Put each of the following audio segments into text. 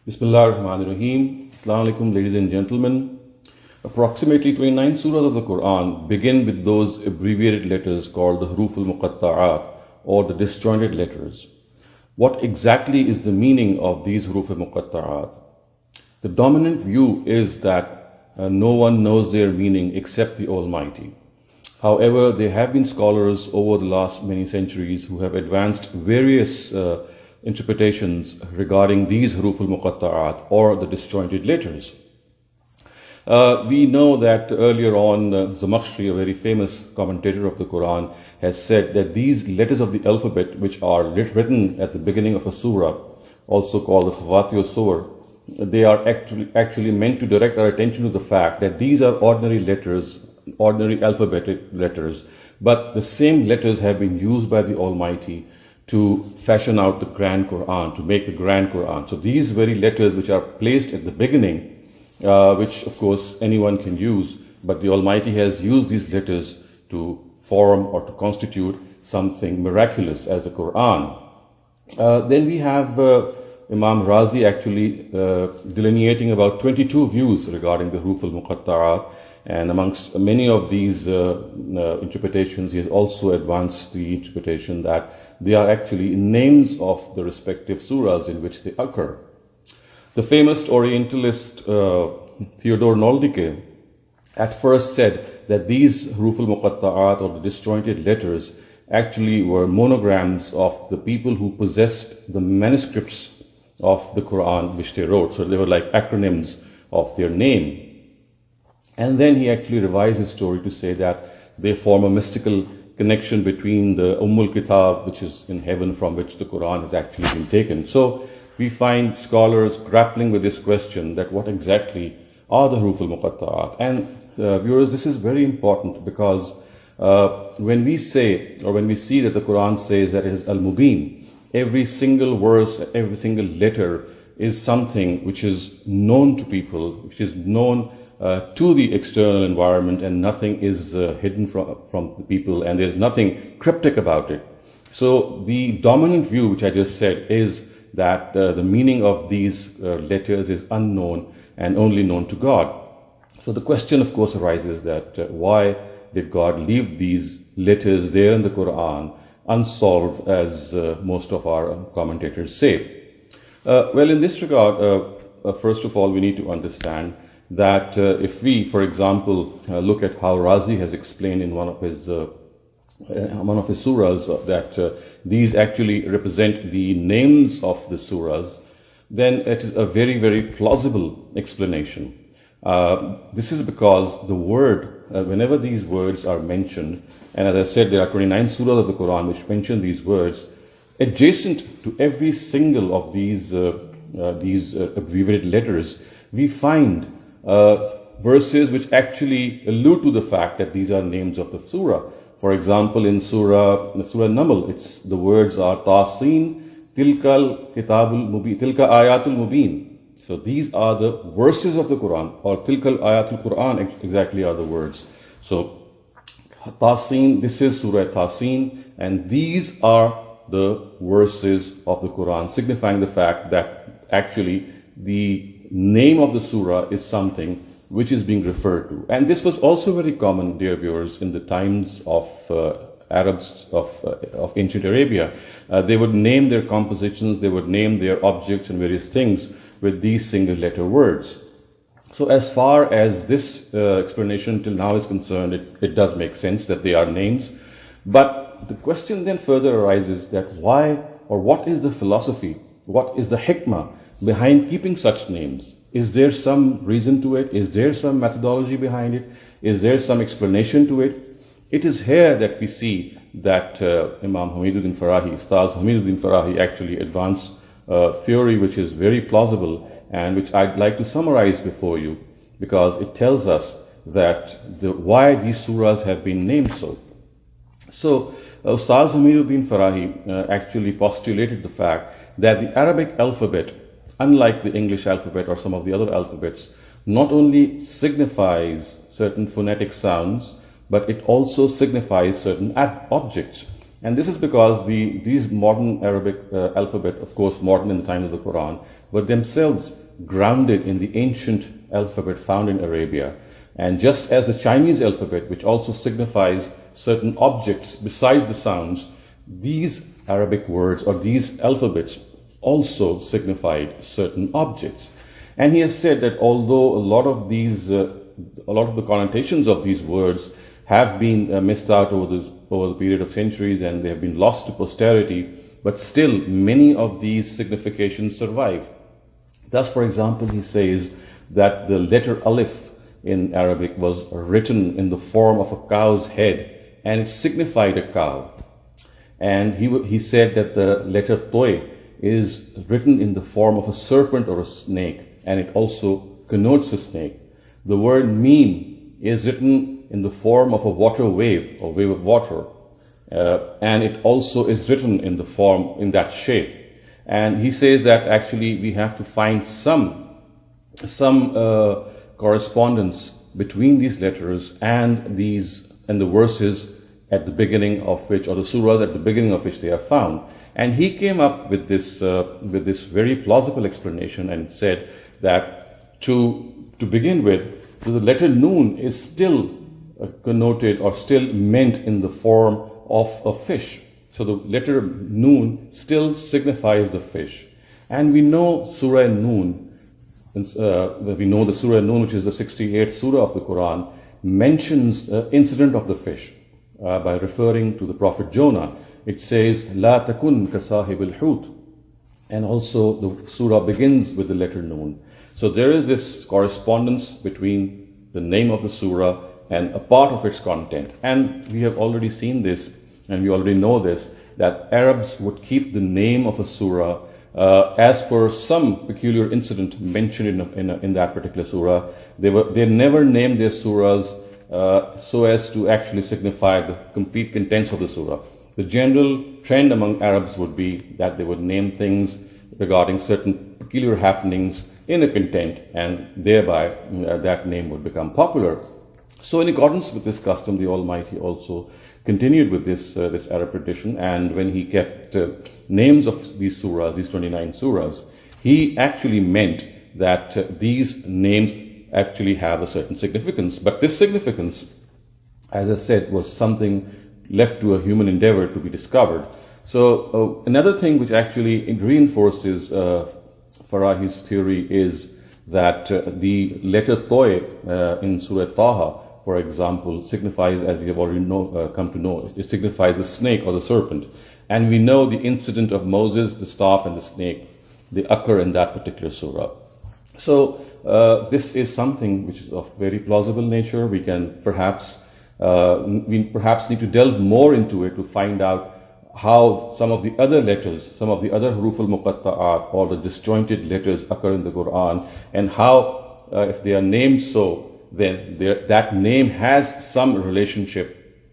Bismillah ar-Rahman ar-Rahim. Assalamu alaikum, ladies and gentlemen. Approximately 29 surahs of the Quran begin with those abbreviated letters called the Huruf al-Muqatta'at, or the disjointed letters. What exactly is the meaning of these Huruf al-Muqatta'at? The dominant view is that no one knows their meaning except the Almighty. However, there have been scholars over the last many centuries who have advanced various interpretations regarding these Huruf al-Muqatta'at, or the disjointed letters. We know that earlier on, Zamakhshri, a very famous commentator of the Quran, has said that these letters of the alphabet, which are written at the beginning of a surah, also called the Fawatiha Surah, they are actually meant to direct our attention to the fact that these are ordinary letters, ordinary alphabetic letters, but the same letters have been used by the Almighty to fashion out the Grand Quran, to make the Grand Quran. So these very letters which are placed at the beginning, which of course anyone can use, but the Almighty has used these letters to form or to constitute something miraculous as the Quran. Then we have Imam Razi actually delineating about 22 views regarding the Huruf al-Muqatta'at, and amongst many of these interpretations, he has also advanced the interpretation that they are actually names of the respective surahs in which they occur. The famous Orientalist Theodor Noldike at first said that these Huruf al-Muqatta'at, or the disjointed letters, actually were monograms of the people who possessed the manuscripts of the Quran which they wrote. So they were like acronyms of their name. And then he actually revised his story to say that they form a mystical connection between the Kitab, which is in heaven, from which the Quran has actually been taken. So we find scholars grappling with this question, that what exactly are the Huruf al-Muqatta'at? And viewers, this is very important, because when we say, or when we see that the Quran says that it is Al-Mubin, every single verse, every single letter is something which is known to people, which is known to the external environment, and nothing is hidden from the people, and there's nothing cryptic about it. So the dominant view, which I just said, is that the meaning of these letters is unknown and only known to God. So the question, of course, arises that why did God leave these letters there in the Quran unsolved, as most of our commentators say? Well, in this regard, first of all, we need to understand that if we, for example, look at how Razi has explained in one of his surahs that these actually represent the names of the surahs, then it is a very, very plausible explanation. This is because the word, whenever these words are mentioned, and as I said, there are 29 surahs of the Quran which mention these words, adjacent to every single of these abbreviated letters, we find verses which actually allude to the fact that these are names of the surah. For example, in Surah Naml, the words are Tasin, Tilkal Kitabul Mubin, Tilka Ayatul Mubin. So these are the verses of the Quran, or Tilkal Ayatul Quran exactly are the words. So Tasin, this is Surah Tasin, and these are the verses of the Quran, signifying the fact that actually the name of the surah is something which is being referred to. And this was also very common, dear viewers, in the times of Arabs of ancient Arabia. They would name their compositions, they would name their objects and various things with these single letter words. So as far as this explanation till now is concerned, it does make sense that they are names. But the question then further arises that why, or what is the philosophy, what is the hikmah behind keeping such names? Is there some reason to it? Is there some methodology behind it? Is there some explanation to it? It is here that we see that Imam Hameed uddin Farahi, Ustaaz Hameed uddin Farahi, actually advanced a theory which is very plausible and which I'd like to summarize before you, because it tells us that why these surahs have been named so. So Ustaaz Hameed uddin Farahi actually postulated the fact that the Arabic alphabet, unlike the English alphabet or some of the other alphabets, not only signifies certain phonetic sounds, but it also signifies certain objects. And this is because these modern Arabic alphabet, of course modern in the time of the Quran, were themselves grounded in the ancient alphabet found in Arabia. And just as the Chinese alphabet, which also signifies certain objects besides the sounds, these Arabic words or these alphabets also signified certain objects. And he has said that although a lot of the connotations of these words have been missed out over the period of centuries and they have been lost to posterity, but still many of these significations survive. Thus, for example, he says that the letter Alif in Arabic was written in the form of a cow's head, and it signified a cow. And he said that the letter Toy is written in the form of a serpent or a snake, and it also connotes a snake. The word Meme is written in the form of a water wave, or wave of water, and it also is written in the form, in that shape. And he says that actually we have to find some correspondence between these letters and the verses at the beginning of which, or the surahs at the beginning of which they are found. And he came up with this very plausible explanation and said that to begin with, so the letter Noon is still connoted or still meant in the form of a fish. So the letter Noon still signifies the fish. And we know Surah Noon, we know the Surah Noon, which is the 68th Surah of the Quran, mentions the incident of the fish by referring to the Prophet Jonah. It says, La takun kasahib al-hut. And also the surah begins with the letter Noon. So there is this correspondence between the name of the surah and a part of its content. And we have already seen this, and we already know this, that Arabs would keep the name of a surah as per some peculiar incident mentioned in that particular surah. They never named their surahs so as to actually signify the complete contents of the surah. The general trend among Arabs would be that they would name things regarding certain peculiar happenings in a content, and thereby that name would become popular. So in accordance with this custom, the Almighty also continued with this Arab tradition, and when he kept names of these surahs, these 29 surahs, he actually meant that these names actually have a certain significance. But this significance, as I said, was something left to a human endeavor to be discovered. So another thing which actually reinforces Farahi's theory is that the letter Toy in Surah Taha, for example, signifies, as we have already come to know, it signifies the snake or the serpent. And we know the incident of Moses, the staff and the snake, they occur in that particular surah. So this is something which is of very plausible nature. We can perhaps need to delve more into it to find out how some of the other letters, some of the other huruf al-muqatta'at, or the disjointed letters occur in the Quran, and how if they are named so, then that name has some relationship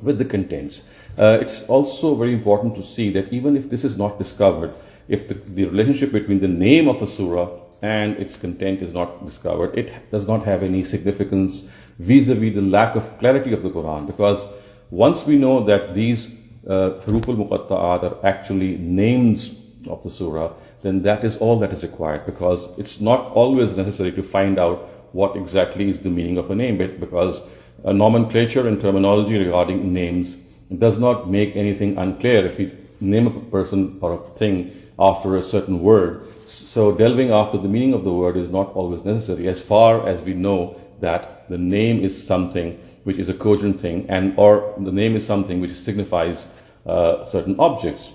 with the contents. It's also very important to see that even if this is not discovered, if the relationship between the name of a surah and its content is not discovered, it does not have any significance vis-a-vis the lack of clarity of the Quran. Because once we know that these huruf al-muqatta'at are actually names of the surah, then that is all that is required, because it's not always necessary to find out what exactly is the meaning of a name, because a nomenclature and terminology regarding names does not make anything unclear if we name a person or a thing after a certain word. So delving after the meaning of the word is not always necessary, as far as we know that the name is something which is a cogent thing, or the name is something which signifies certain objects.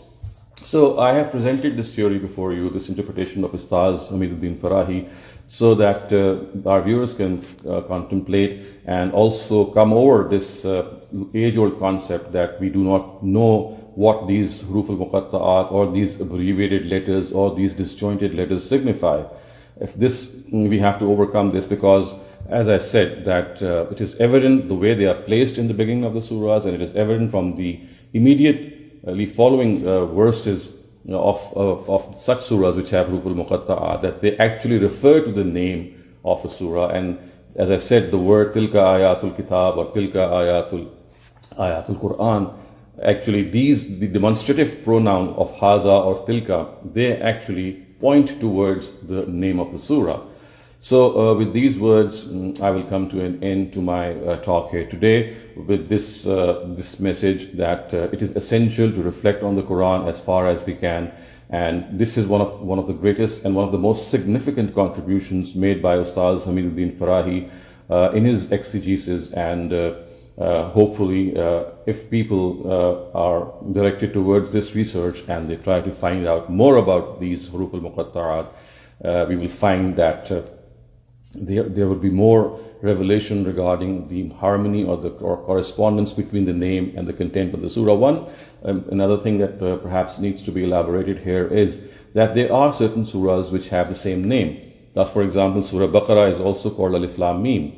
So I have presented this theory before you, this interpretation of Ustaaz Hameed uddin Farahi, so that our viewers can contemplate and also come over this age-old concept that we do not know what these huruf al-muqatta'at or these abbreviated letters or these disjointed letters signify. If this, we have to overcome this, because as I said, that it is evident the way they are placed in the beginning of the surahs, and it is evident from the immediately following verses of such surahs which have huruf al-muqatta'at, that they actually refer to the name of a surah. And as I said, the word tilka ayatul kitab or tilka ayatul Quran actually the demonstrative pronoun of haza or tilka, they actually point towards the name of the surah. So with these words, I will come to an end to my talk here today with this message that it is essential to reflect on the Quran as far as we can, and this is one of the greatest and one of the most significant contributions made by Ustaaz Hameed uddin Farahi in his exegesis, and hopefully if people are directed towards this research and they try to find out more about these huruf al-muqatta'at, we will find that there would be more revelation regarding the harmony or correspondence between the name and the content of the surah. Another thing that perhaps needs to be elaborated here is that there are certain surahs which have the same name. Thus, for example, Surah Baqarah is also called Alif Lam Mim,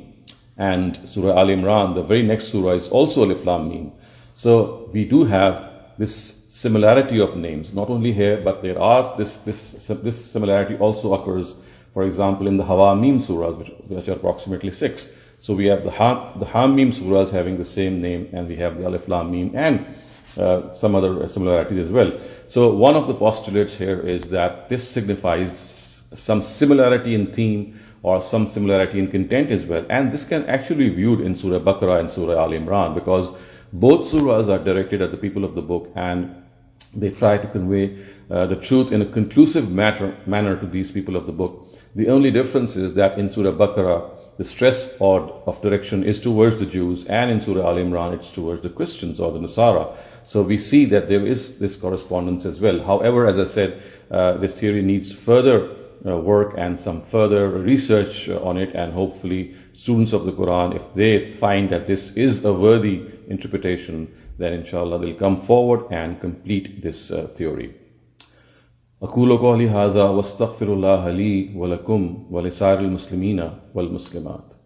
and Surah Al Imran, the very next surah, is also Alif Lam Mim. So we do have this similarity of names, not only here, but there are this similarity also occurs, for example, in the Hawamim surahs, which are approximately 6. So we have the Hamim surahs having the same name, and we have the Alif Lam Mim, and some other similarities as well. So one of the postulates here is that this signifies some similarity in theme or some similarity in content as well. And this can actually be viewed in Surah Baqarah and Surah Al Imran, because both surahs are directed at the people of the book, and they try to convey the truth in a conclusive manner to these people of the book. The only difference is that in Surah Baqarah, the stress of direction is towards the Jews, and in Surah Al Imran, it's towards the Christians or the Nasara. So we see that there is this correspondence as well. However, as I said, this theory needs further work and some further research on it, and hopefully students of the Quran, if they find that this is a worthy interpretation, then inshallah they'll come forward and complete this theory. أقول قولي هذا واستغفر الله لي ولكم ولسائر المسلمين والمسلمات.